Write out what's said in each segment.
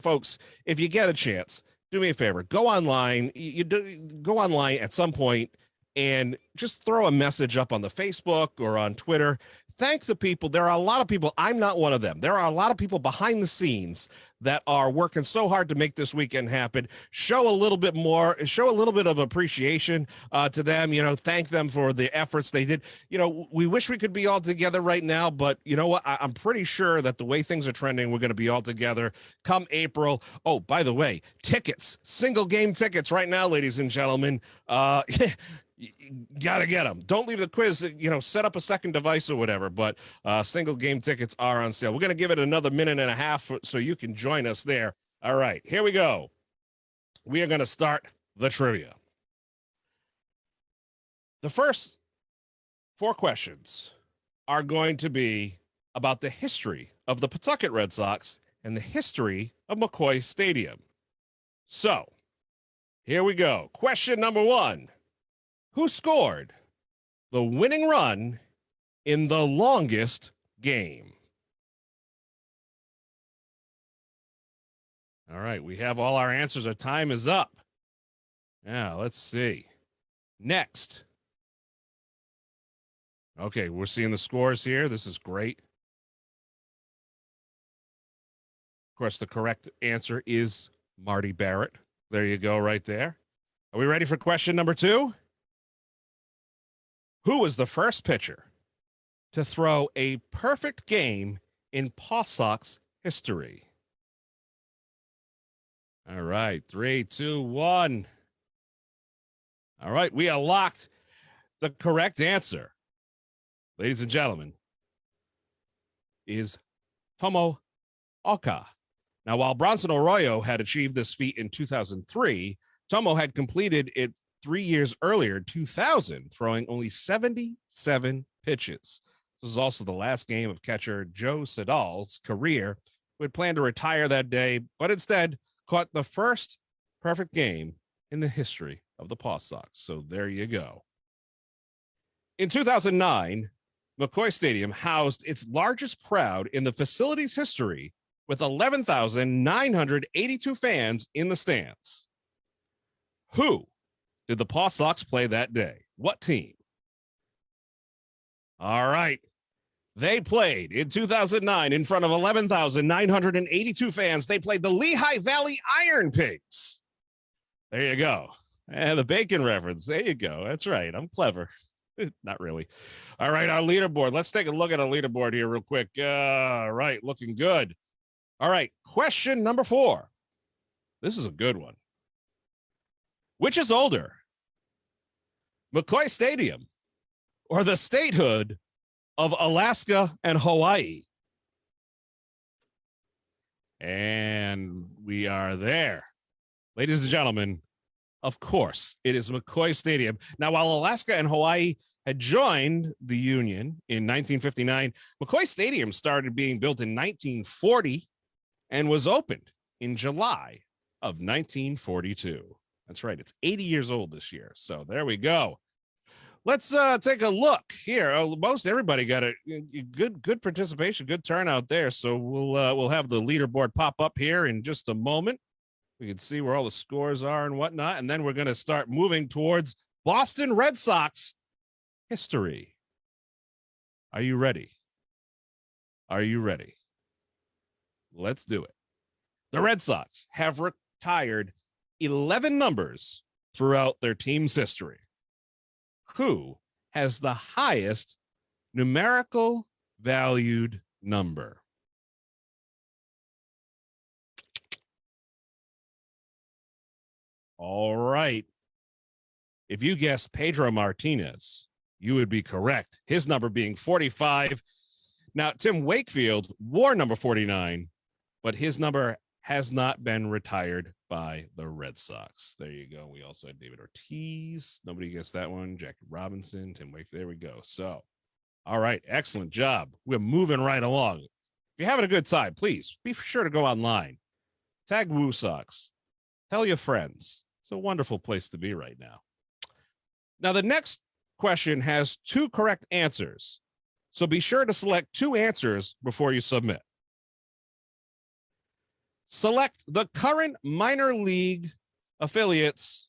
Folks, if you get a chance, do me a favor. Go online. Go online at some point and just throw a message up on the Facebook or on Twitter. Thank the people. There are a lot of people. I'm not one of them. There are a lot of people behind the scenes that are working so hard to make this weekend happen. Show a little bit more, show a little bit of appreciation to them. Thank them for the efforts they did. We wish we could be all together right now, but you know what? I'm pretty sure that the way things are trending, we're going to be all together come April. Oh, by the way, tickets, single game tickets right now, ladies and gentlemen. You gotta get them. Don't leave the quiz, set up a second device or whatever, but single game tickets are on sale. We're going to give it another minute and a half so you can join us there. All right, here we go. We are going to start the trivia. The first 4 questions are going to be about the history of the Pawtucket Red Sox and the history of Mccoy Stadium. So, here we go. Question number 1. Who scored the winning run in the longest game? All right, we have all our answers. Our time is up. Now, let's see. Next. Okay, we're seeing the scores here. This is great. Of course, the correct answer is Marty Barrett. There you go, right there. Are we ready for question number 2? Who was the first pitcher to throw a perfect game in Paw Sox history? All right, 3, 2, 1. All right, we are locked. The correct answer, ladies and gentlemen, is Tomo Oka. Now, while Bronson Arroyo had achieved this feat in 2003, Tomo had completed it 3 years earlier, 2000, throwing only 77 pitches. This was also the last game of catcher Joe Siddall's career, who had planned to retire that day, but instead caught the first perfect game in the history of the Paw Sox. So there you go. In 2009, Mccoy Stadium housed its largest crowd in the facility's history with 11,982 fans in the stands. Who did the Paw Sox play that day? What team? All right. They played in 2009 in front of 11,982 fans. They played the Lehigh Valley Iron Pigs. There you go. And the bacon reference. There you go. That's right. I'm clever. Not really. All right, our leaderboard. Let's take a look at our leaderboard here real quick. All right, looking good. All right, question number 4. This is a good one. Which is older, Mccoy Stadium or the statehood of Alaska and Hawaii? And we are there. Ladies and gentlemen, of course, it is Mccoy Stadium. Now, while Alaska and Hawaii had joined the Union in 1959, Mccoy Stadium started being built in 1940 and was opened in July of 1942. That's right. It's 80 years old this year. So there we go. Let's take a look here. Most everybody got a good participation, good turnout there. So we'll have the leaderboard pop up here in just a moment. We can see where all the scores are and whatnot. And then we're going to start moving towards Boston Red Sox history. Are you ready? Are you ready? Let's do it. The Red Sox have retired 11 numbers throughout their team's history. Who has the highest numerical valued number? All right. If you guessed Pedro Martinez, you would be correct. His number being 45. Now, Tim Wakefield wore number 49, but his number has not been retired by the Red Sox. There you go. We also had David Ortiz. Nobody guessed that one. Jackie Robinson, Tim Wakefield. There we go. So, all right. Excellent job. We're moving right along. If you're having a good time, please be sure to go online. Tag Wussox. Tell your friends. It's a wonderful place to be right now. Now, the next question has 2 correct answers. So be sure to select 2 answers before you submit. Select the current minor league affiliates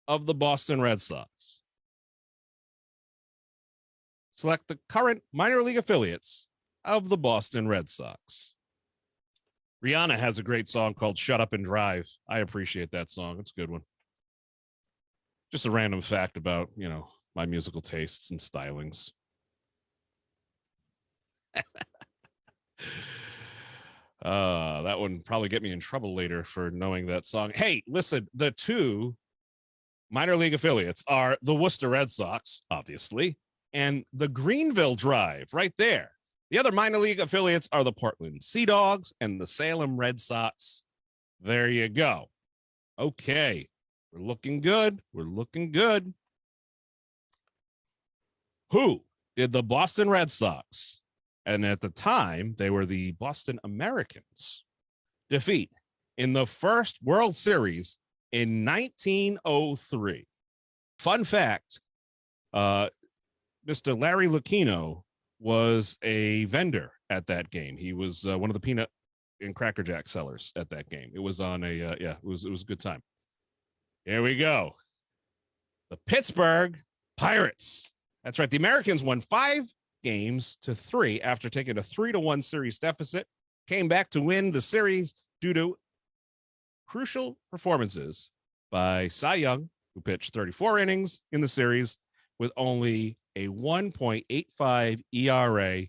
of the Boston Red Sox. Select the current minor league affiliates of the Boston Red Sox. Rihanna has a great song called Shut Up and Drive. I appreciate that song. It's a good one. Just a random fact about, my musical tastes and stylings. That would probably get me in trouble later for knowing that song. Hey, listen, the two minor league affiliates are the Worcester Red Sox, obviously, and the Greenville Drive right there. The other minor league affiliates are the Portland Sea Dogs and the Salem Red Sox. There you go. Okay. We're looking good. We're looking good. Who did the Boston Red Sox, and at the time they were the Boston Americans, defeat in the first World Series in 1903? Fun fact, Mr. Larry Lucchino was a vendor at that game. He was one of the peanut and Cracker Jack sellers at that game. It was on it was a good time. Here we go. The Pittsburgh Pirates. That's right. The Americans won 5-3 after taking a 3-1 series deficit, came back to win the series due to crucial performances by Cy Young, who pitched 34 innings in the series with only a 1.85 ERA,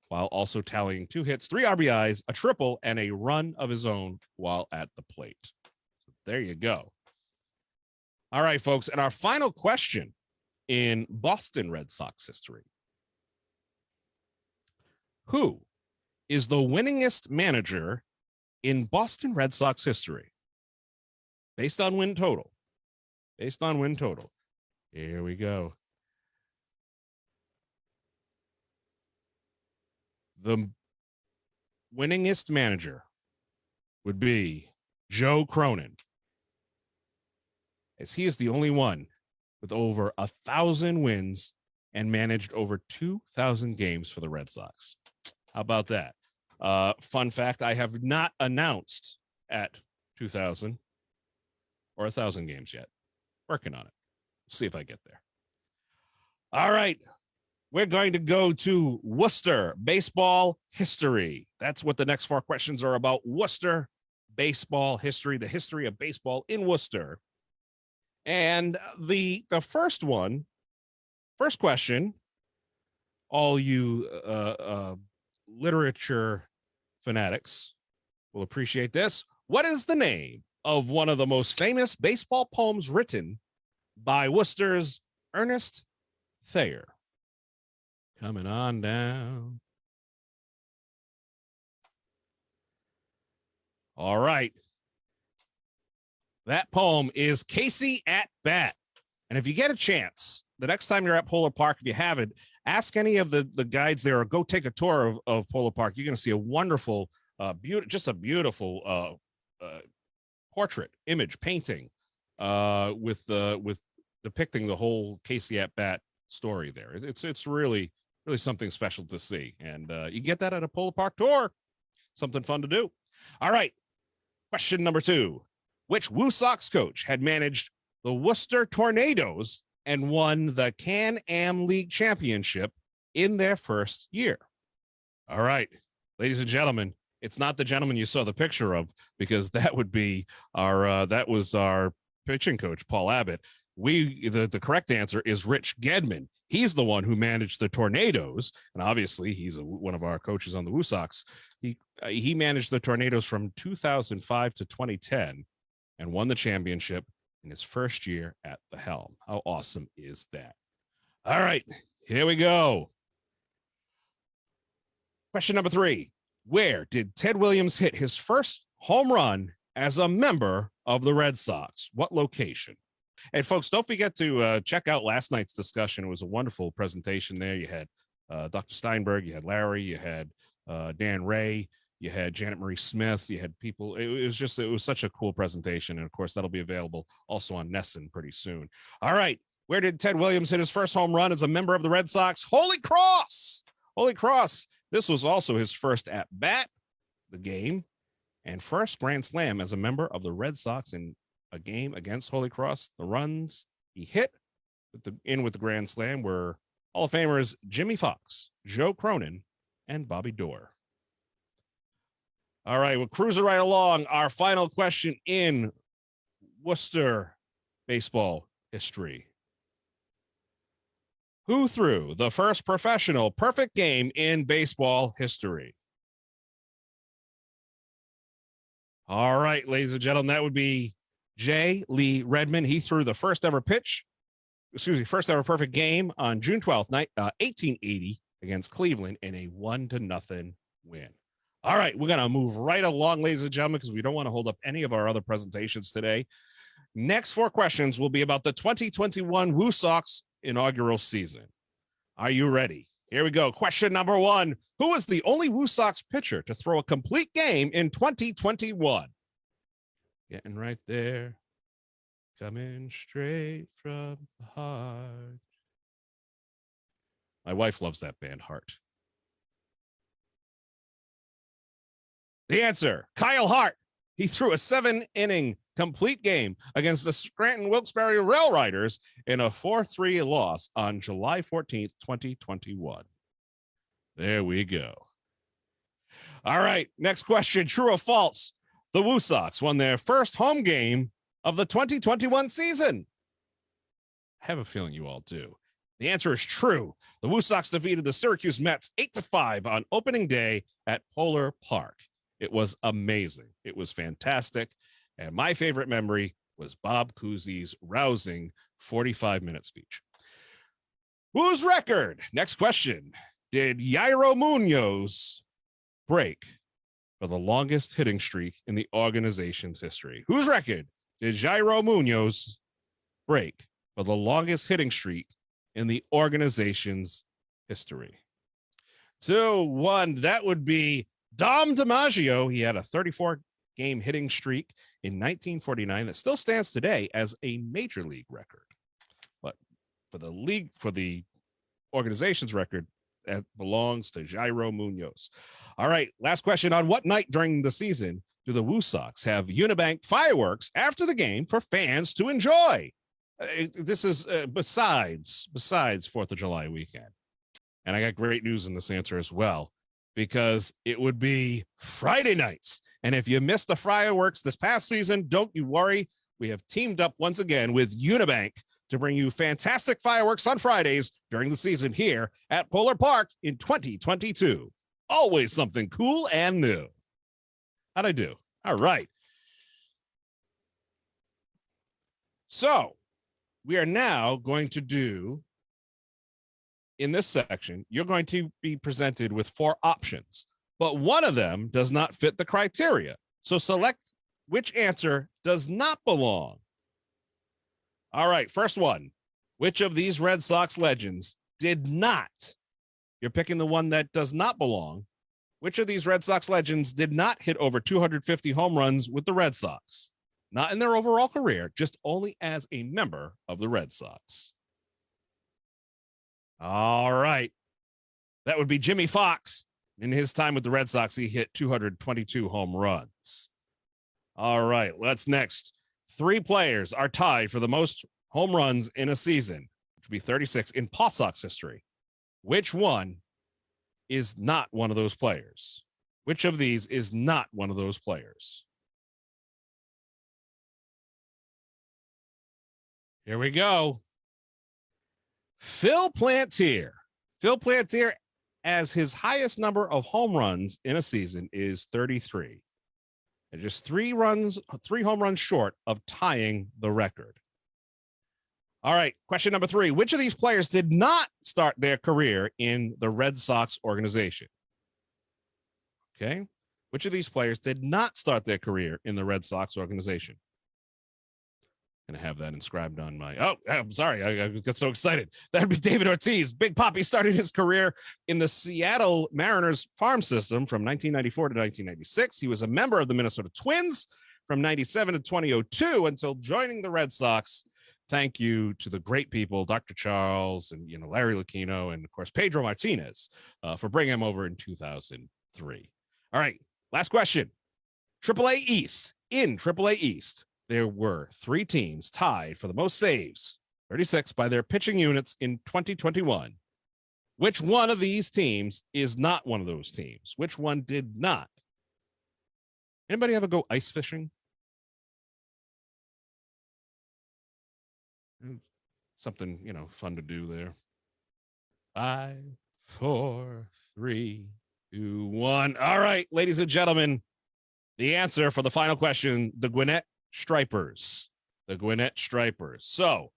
while also tallying 2 hits, 3 RBIs, a triple, and a run of his own while at the plate. So there you go. All right, folks. And our final question in Boston Red Sox history. Who is the winningest manager in Boston Red Sox history? Based on win total. Based on win total. Here we go. The winningest manager would be Joe Cronin, as he is the only one with over 1,000 wins and managed over 2,000 games for the Red Sox. How about that? Fun fact, I have not announced at 2,000 or 1,000 games yet. Working on it. See if I get there. All right. We're going to go to Worcester baseball history. That's what the next 4 questions are about. Worcester baseball history, the history of baseball in Worcester. And the first question, all you literature fanatics will appreciate this. What is the name of one of the most famous baseball poems written by Worcester's Ernest Thayer? Coming on down. All right. That poem is Casey at Bat. And if you get a chance, the next time you're at Polar Park, if you haven't, ask any of the guides there or go take a tour of Polar Park. You're going to see a wonderful, beautiful portrait, image, painting with depicting the whole Casey at Bat story there. It's really something special to see. And you get that at a Polar Park tour. Something fun to do. All right. Question number 2. Which Wussox coach had managed the Worcester Tornadoes and won the Can-Am League Championship in their first year? All right, ladies and gentlemen, it's not the gentleman you saw the picture of, because that would be that was our pitching coach, Paul Abbott. The correct answer is Rich Gedman. He's the one who managed the Tornadoes, and obviously he's one of our coaches on the Wussox. He managed the Tornadoes from 2005 to 2010 and won the championship in his first year at the helm. How awesome is that? All right, here we go. Question number 3. Where did Ted Williams hit his first home run as a member of the Red Sox? What location? And folks, don't forget to check out last night's discussion. It was a wonderful presentation there. You had Dr. Steinberg, you had Larry, you had Dan Ray, you had Janet Marie Smith, you had people. It was such a cool presentation. And of course, that'll be available also on Nesson pretty soon. All right. Where did Ted Williams hit his first home run as a member of the Red Sox? Holy Cross. Holy Cross. This was also his first at bat, the game. and first Grand Slam as a member of the Red Sox in a game against Holy Cross. The runs he hit with the Grand Slam were Hall of Famers Jimmy Fox, Joe Cronin, and Bobby Doerr. All right, we're cruising right along. Our final question in Worcester baseball history. Who threw the first professional perfect game in baseball history? All right, ladies and gentlemen, that would be J. Lee Redmond. He threw the first ever perfect game on June 12th, 1880 against Cleveland in a 1-0 win. All right, we're going to move right along, ladies and gentlemen, because we don't want to hold up any of our other presentations today. Next 4 questions will be about the 2021 Wussox inaugural season. Are you ready? Here we go. Question number 1. Who was the only Wussox pitcher to throw a complete game in 2021? Getting right there. Coming straight from the heart. My wife loves that band, Heart. The answer, Kyle Hart. He threw a 7-inning complete game against the Scranton Wilkes-Barre Rail Riders in a 4-3 loss on July 14th, 2021. There we go. All right, next question, true or false? The Wussox won their first home game of the 2021 season. I have a feeling you all do. The answer is true. The Wussox defeated the Syracuse Mets 8-5 on opening day at Polar Park. It was amazing. It was fantastic. And my favorite memory was Bob Cousy's rousing 45-minute speech. Whose record? Next question. Did Yairo Munoz break for the longest hitting streak in the organization's history? Whose record did Yairo Munoz break for the longest hitting streak in the organization's history? 2-1. That would be Dom DiMaggio. He had a 34-game hitting streak in 1949 that still stands today as a major league record. But for the organization's record, that belongs to Yairo Munoz. All right, last question. On what night during the season do the Wussox have Unibank fireworks after the game for fans to enjoy? This is besides 4th of July weekend. And I got great news in this answer as well, because it would be Friday nights. And if you missed the fireworks this past season, don't you worry. We have teamed up once again with Unibank to bring you fantastic fireworks on Fridays during the season here at Polar Park in 2022. Always something cool and new. How'd I do? All right. So we are now going to do, in this section, you're going to be presented with 4 options, but one of them does not fit the criteria. So select which answer does not belong. All right, first one. Which of these Red Sox legends did not? You're picking the one that does not belong. Which of these Red Sox legends did not hit over 250 home runs with the Red Sox? Not in their overall career, just only as a member of the Red Sox. All right. That would be Jimmy Fox. In his time with the Red Sox, he hit 222 home runs. All right, let's next. 3 players are tied for the most home runs in a season, which would be 36 in Paw Sox history. Which one is not one of those players? Which of these is not one of those players? Here we go. Phil Plantier. Phil Plantier, as his highest number of home runs in a season, is 33. And just 3 home runs short of tying the record. All right, question number 3. Which of these players did not start their career in the Red Sox organization? Okay. Which of these players did not start their career in the Red Sox organization? Going to have that inscribed on my, oh, I'm sorry. I got so excited. That'd be David Ortiz. Big Poppy started his career in the Seattle Mariners farm system from 1994 to 1996. He was a member of the Minnesota Twins from 97 to 2002 until joining the Red Sox. Thank you to the great people, Dr. Charles and, Larry Lucchino and, of course, Pedro Martinez for bringing him over in 2003. All right, last question. AAA East. In AAA East, there were 3 teams tied for the most saves, 36, by their pitching units in 2021. Which one of these teams is not one of those teams? Which one did not? Anybody ever go ice fishing? Something, fun to do there. 5, 4, 3, 2, 1. All right, ladies and gentlemen, the answer for the final question, the Gwinnett Stripers. The Gwinnett Stripers. So,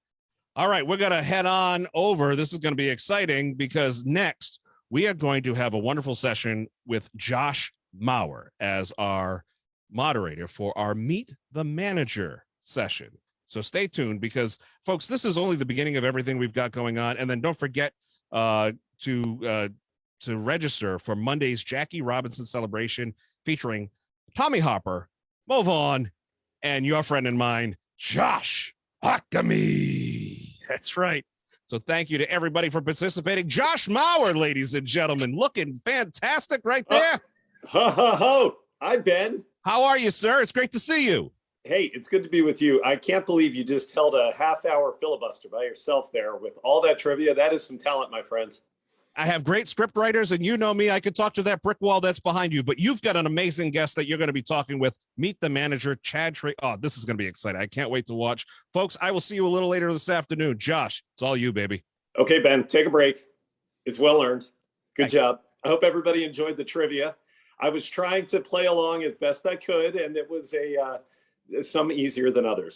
all right, we're going to head on over. This is going to be exciting because next we are going to have a wonderful session with Josh Mauer as our moderator for our Meet the Manager session. So stay tuned because, folks, this is only the beginning of everything we've got going on. And then don't forget to register for Monday's Jackie Robinson celebration featuring Tommy Harper, Mo Vaughn, and your friend and mine, Josh Akami. That's right. So thank you to everybody for participating. Josh Mauer, ladies and gentlemen, looking fantastic right there. Ho, ho, ho. Hi, Ben. How are you, sir? It's great to see you. Hey, it's good to be with you. I can't believe you just held a half-hour filibuster by yourself there with all that trivia. That is some talent, my friend. I have great script writers, and you know me. I could talk to that brick wall that's behind you, but you've got an amazing guest that you're going to be talking with. Meet the Manager, Chad Trey. Oh, this is going to be exciting. I can't wait to watch. Folks, I will see you a little later this afternoon. Josh, it's all you, baby. Okay, Ben, take a break. It's well earned. Good Thanks. job. I hope everybody enjoyed the trivia. I was trying to play along as best I could, and it was some easier than others.